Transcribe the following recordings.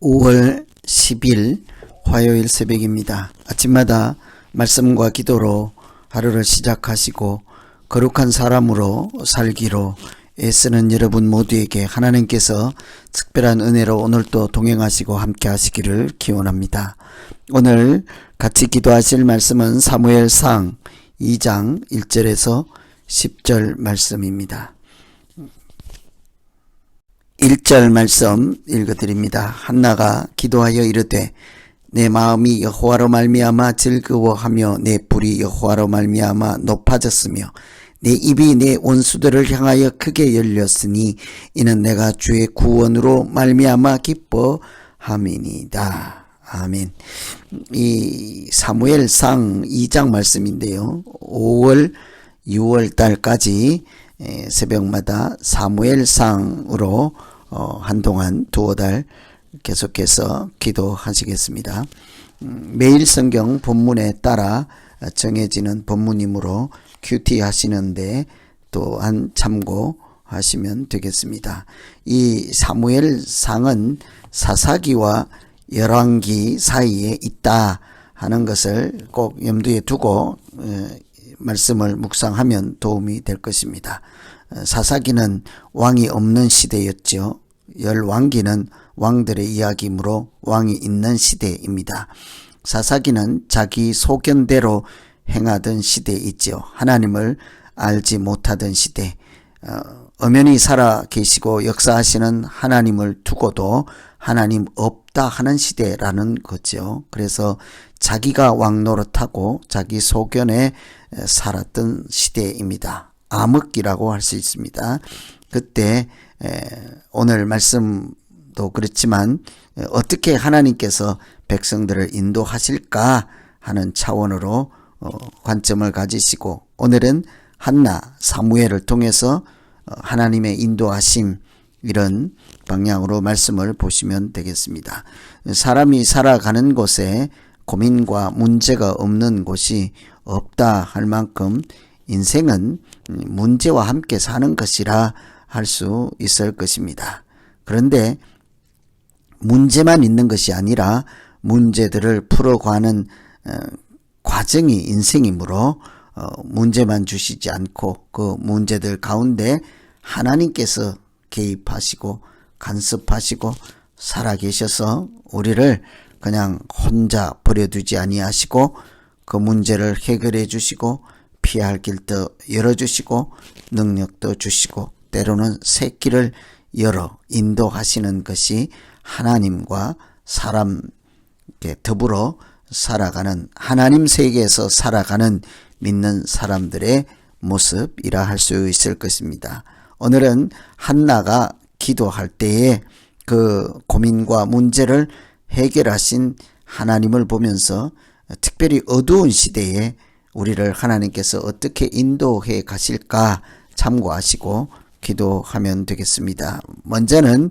5월 10일 화요일 새벽입니다. 아침마다 말씀과 기도로 하루를 시작하시고 거룩한 사람으로 살기로 애쓰는 여러분 모두에게 하나님께서 특별한 은혜로 오늘도 동행하시고 함께 하시기를 기원합니다. 오늘 같이 기도하실 말씀은 사무엘상 2장 1절에서 10절 말씀입니다. 1절 말씀 읽어드립니다. 한나가 기도하여 이르되 내 마음이 여호와로 말미암아 즐거워하며 내 뿔이 여호와로 말미암아 높아졌으며 내 입이 내 원수들을 향하여 크게 열렸으니 이는 내가 주의 구원으로 말미암아 기뻐함이니이다. 아멘. 이 사무엘상 2장 말씀인데요. 5월 6월 달까지 새벽마다 사무엘상으로 한동안 두어 달 계속해서 기도하시겠습니다. 매일 성경 본문에 따라 정해지는 본문이므로 큐티 하시는데 또한 참고하시면 되겠습니다. 이 사무엘상은 사사기와 열왕기 사이에 있다 하는 것을 꼭 염두에 두고 말씀을 묵상하면 도움이 될 것입니다. 사사기는 왕이 없는 시대였죠. 열왕기는 왕들의 이야기이므로 왕이 있는 시대입니다. 사사기는 자기 소견대로 행하던 시대이죠. 하나님을 알지 못하던 시대. 엄연히 살아 계시고 역사하시는 하나님을 두고도 하나님 없다 하는 시대라는 거죠. 그래서 자기가 왕 노릇하고 자기 소견에 살았던 시대입니다. 암흑기라고 할 수 있습니다. 그때 오늘 말씀도 그렇지만 어떻게 하나님께서 백성들을 인도하실까 하는 차원으로 관점을 가지시고 오늘은 한나 사무엘을 통해서 하나님의 인도하심 이런 방향으로 말씀을 보시면 되겠습니다. 사람이 살아가는 곳에 고민과 문제가 없는 곳이 없다 할 만큼 인생은 문제와 함께 사는 것이라 할 수 있을 것입니다. 그런데 문제만 있는 것이 아니라 문제들을 풀어가는 과정이 인생이므로 문제만 주시지 않고 그 문제들 가운데 하나님께서 개입하시고 간섭하시고 살아계셔서 우리를 그냥 혼자 버려두지 아니하시고 그 문제를 해결해 주시고 피할 길도 열어주시고 능력도 주시고 때로는 새 길을 열어 인도하시는 것이 하나님과 사람 더불어 살아가는 하나님 세계에서 살아가는 믿는 사람들의 모습이라 할 수 있을 것입니다. 오늘은 한나가 기도할 때에 그 고민과 문제를 해결하신 하나님을 보면서 특별히 어두운 시대에 우리를 하나님께서 어떻게 인도해 가실까 참고하시고 기도하면 되겠습니다. 먼저는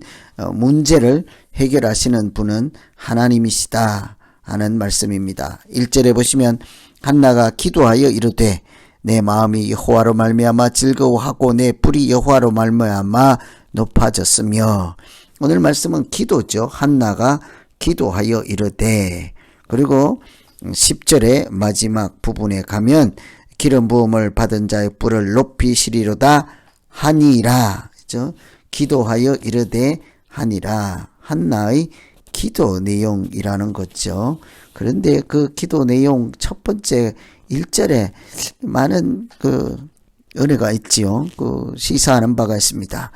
문제를 해결하시는 분은 하나님이시다 하는 말씀입니다. 1절에 보시면 한나가 기도하여 이르되 내 마음이 여호와로 말미암아 즐거워하고 내 뿔이 여호와로 말미암아 높아졌으며 오늘 말씀은 기도죠. 한나가 기도하여 이르되 그리고 10절의 마지막 부분에 가면 기름 부음을 받은 자의 뿔을 높이시리로다 하니라. 그죠? 기도하여 이르되 하니라. 한나의 기도 내용이라는 거죠. 그런데 그 기도 내용 첫 번째 1절에 많은 그 은혜가 있지요. 그 시사하는 바가 있습니다.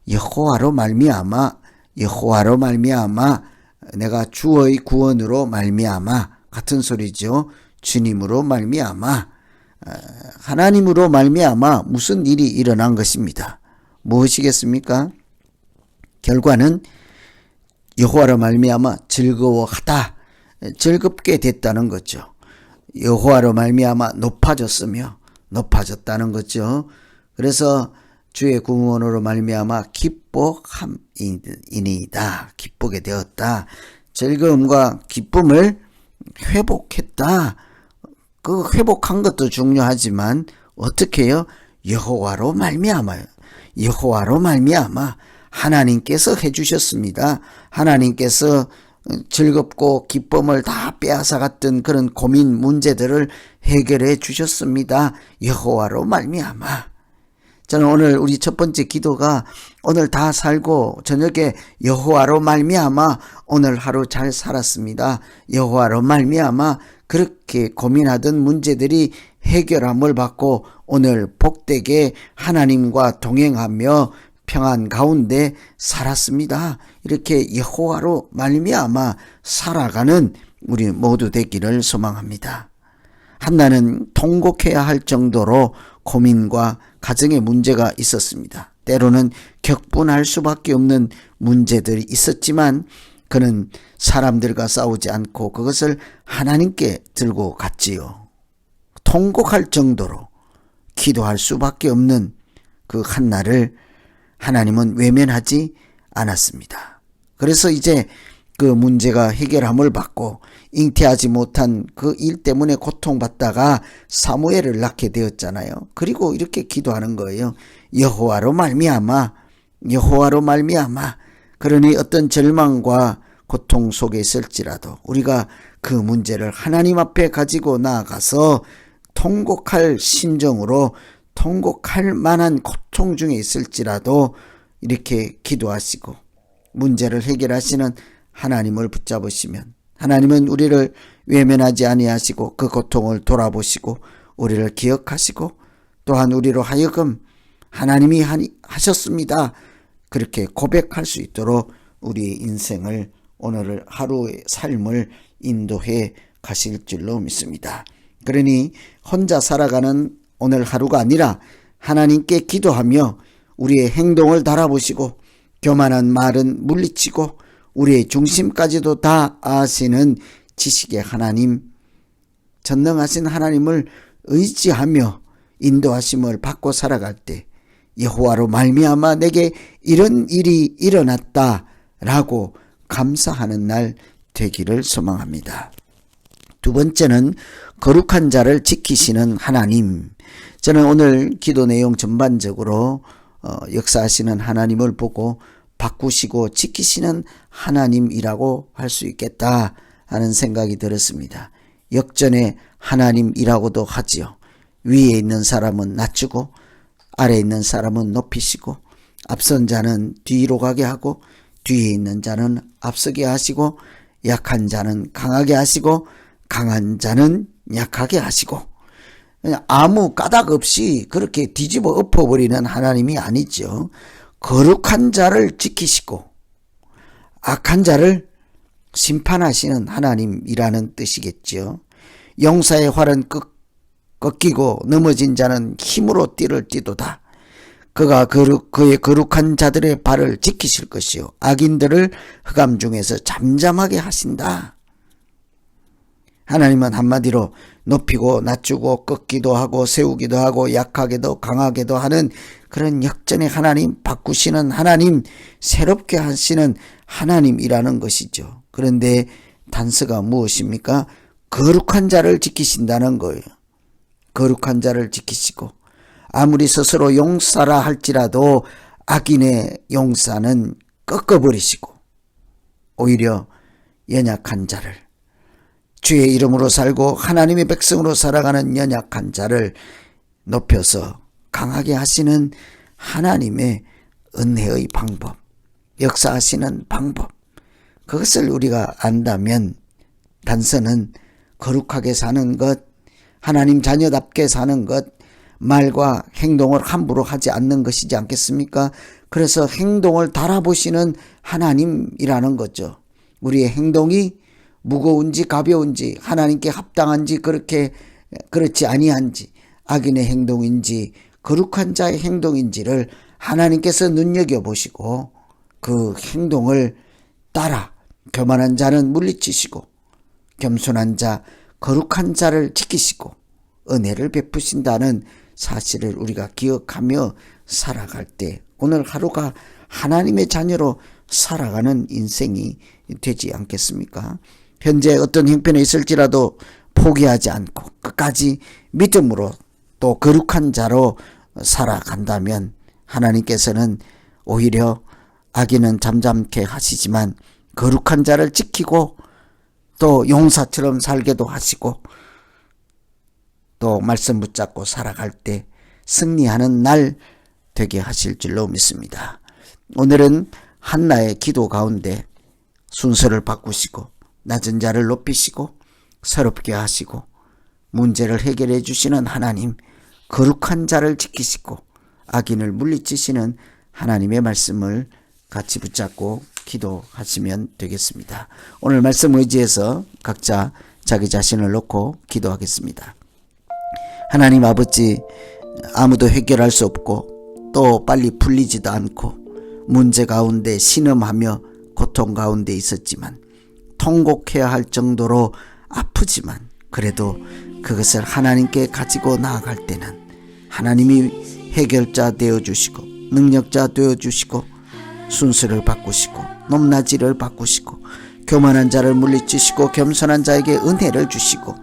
여호와로 말미암아 내가 주의 구원으로 말미암아 같은 소리죠. 주님으로 말미암아 하나님으로 말미암아 무슨 일이 일어난 것입니다. 무엇이겠습니까? 결과는 여호와로 말미암아 즐거워하다. 즐겁게 됐다는 거죠. 여호와로 말미암아 높아졌다는 거죠. 그래서 주의 구원으로 말미암아 기뻐함이니이다. 기쁘게 되었다. 즐거움과 기쁨을 회복했다. 그 회복한 것도 중요하지만 어떻게 해요? 여호와로 말미암아 하나님께서 해주셨습니다. 하나님께서 즐겁고 기쁨을 다 빼앗아갔던 그런 고민 문제들을 해결해 주셨습니다. 여호와로 말미암아. 저는 오늘 우리 첫 번째 기도가 오늘 다 살고 저녁에 여호와로 말미암아 오늘 하루 잘 살았습니다. 여호와로 말미암아 그렇게 고민하던 문제들이 해결함을 받고 오늘 복되게 하나님과 동행하며 평안 가운데 살았습니다. 이렇게 여호와로 말미암아 살아가는 우리 모두 되기를 소망합니다. 한나는 통곡해야 할 정도로 고민과 가정의 문제가 있었습니다. 때로는 격분할 수밖에 없는 문제들이 있었지만 그는 사람들과 싸우지 않고 그것을 하나님께 들고 갔지요. 통곡할 정도로 기도할 수밖에 없는 그 한나를 하나님은 외면하지 않았습니다. 그래서 이제 그 문제가 해결함을 받고 잉태하지 못한 그 일 때문에 고통받다가 사무엘을 낳게 되었잖아요. 그리고 이렇게 기도하는 거예요. 여호와로 말미암아, 여호와로 말미암아. 그러니 어떤 절망과 고통 속에 있을지라도 우리가 그 문제를 하나님 앞에 가지고 나아가서 통곡할 심정으로 통곡할 만한 고통 중에 있을지라도 이렇게 기도하시고 문제를 해결하시는 하나님을 붙잡으시면 하나님은 우리를 외면하지 아니하시고 그 고통을 돌아보시고 우리를 기억하시고 또한 우리로 하여금 하나님이 하셨습니다. 그렇게 고백할 수 있도록 우리 인생을 오늘 하루의 삶을 인도해 가실 줄로 믿습니다. 그러니 혼자 살아가는 오늘 하루가 아니라 하나님께 기도하며 우리의 행동을 달아보시고 교만한 말은 물리치고 우리의 중심까지도 다 아시는 지식의 하나님, 전능하신 하나님을 의지하며 인도하심을 받고 살아갈 때 여호와로 말미암아 내게 이런 일이 일어났다라고 감사하는 날 되기를 소망합니다. 두 번째는 거룩한 자를 지키시는 하나님. 저는 오늘 기도 내용 전반적으로 역사하시는 하나님을 보고 바꾸시고 지키시는 하나님이라고 할 수 있겠다 하는 생각이 들었습니다. 역전의 하나님이라고도 하지요. 위에 있는 사람은 낮추고 아래에 있는 사람은 높이시고 앞선 자는 뒤로 가게 하고 뒤에 있는 자는 앞서게 하시고 약한 자는 강하게 하시고 강한 자는 약하게 하시고 아무 까닭 없이 그렇게 뒤집어 엎어버리는 하나님이 아니죠. 거룩한 자를 지키시고 악한 자를 심판하시는 하나님이라는 뜻이겠죠. 용사의 활은 꺾이고 넘어진 자는 힘으로 띠를 띠도다. 그가 그의 거룩한 자들의 발을 지키실 것이요 악인들을 흑암 중에서 잠잠하게 하신다. 하나님은 한마디로 높이고 낮추고 꺾기도 하고 세우기도 하고 약하게도 강하게도 하는 그런 역전의 하나님, 바꾸시는 하나님, 새롭게 하시는 하나님이라는 것이죠. 그런데 단서가 무엇입니까? 거룩한 자를 지키신다는 거예요. 거룩한 자를 지키시고 아무리 스스로 용사라 할지라도 악인의 용사는 꺾어버리시고 오히려 연약한 자를 주의 이름으로 살고 하나님의 백성으로 살아가는 연약한 자를 높여서 강하게 하시는 하나님의 은혜의 방법, 역사하시는 방법, 그것을 우리가 안다면 단서는 거룩하게 사는 것, 하나님 자녀답게 사는 것, 말과 행동을 함부로 하지 않는 것이지 않겠습니까? 그래서 행동을 달아보시는 하나님이라는 거죠. 우리의 행동이 무거운지 가벼운지 하나님께 합당한지 그렇지 아니한지 악인의 행동인지 거룩한 자의 행동인지를 하나님께서 눈여겨보시고 그 행동을 따라 교만한 자는 물리치시고 겸손한 자 거룩한 자를 지키시고 은혜를 베푸신다는 사실을 우리가 기억하며 살아갈 때 오늘 하루가 하나님의 자녀로 살아가는 인생이 되지 않겠습니까? 현재 어떤 형편에 있을지라도 포기하지 않고 끝까지 믿음으로 또 거룩한 자로 살아간다면 하나님께서는 오히려 악인은 잠잠케 하시지만 거룩한 자를 지키고 또 용사처럼 살게도 하시고 또 말씀 붙잡고 살아갈 때 승리하는 날 되게 하실 줄로 믿습니다. 오늘은 한나의 기도 가운데 순서를 바꾸시고 낮은 자를 높이시고 새롭게 하시고 문제를 해결해 주시는 하나님, 거룩한 자를 지키시고 악인을 물리치시는 하나님의 말씀을 같이 붙잡고 기도하시면 되겠습니다. 오늘 말씀 의지해서 각자 자기 자신을 놓고 기도하겠습니다. 하나님 아버지, 아무도 해결할 수 없고 또 빨리 풀리지도 않고 문제 가운데 신음하며 고통 가운데 있었지만 통곡해야 할 정도로 아프지만 그래도 그것을 하나님께 가지고 나아갈 때는 하나님이 해결자 되어주시고 능력자 되어주시고 순서를 바꾸시고 높낮이를 바꾸시고 교만한 자를 물리치시고 겸손한 자에게 은혜를 주시고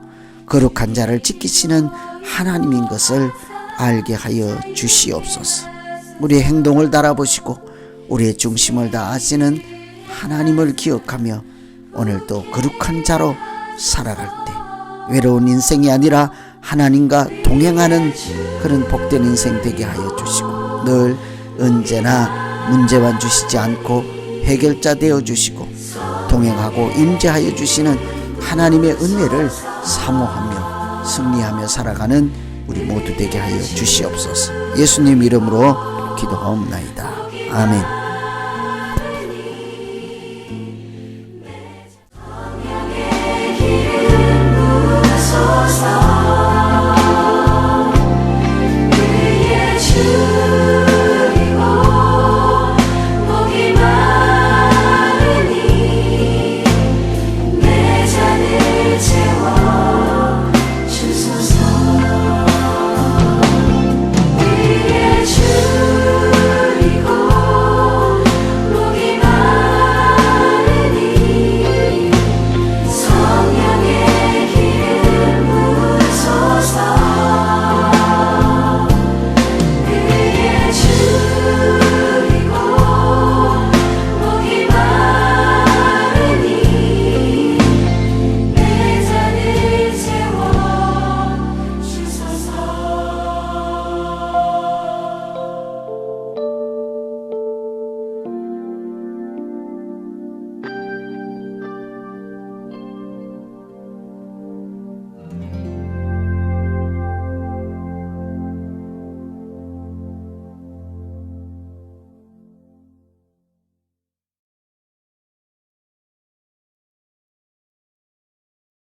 거룩한 자를 지키시는 하나님인 것을 알게 하여 주시옵소서. 우리의 행동을 달아보시고 우리의 중심을 다 아시는 하나님을 기억하며 오늘도 거룩한 자로 살아갈 때 외로운 인생이 아니라 하나님과 동행하는 그런 복된 인생 되게 하여 주시고 늘 언제나 문제만 주시지 않고 해결자 되어 주시고 동행하고 임재하여 주시는 하나님의 은혜를 사모하며 승리하며 살아가는 우리 모두 되게 하여 주시옵소서. 예수님 이름으로 기도하옵나이다. 아멘.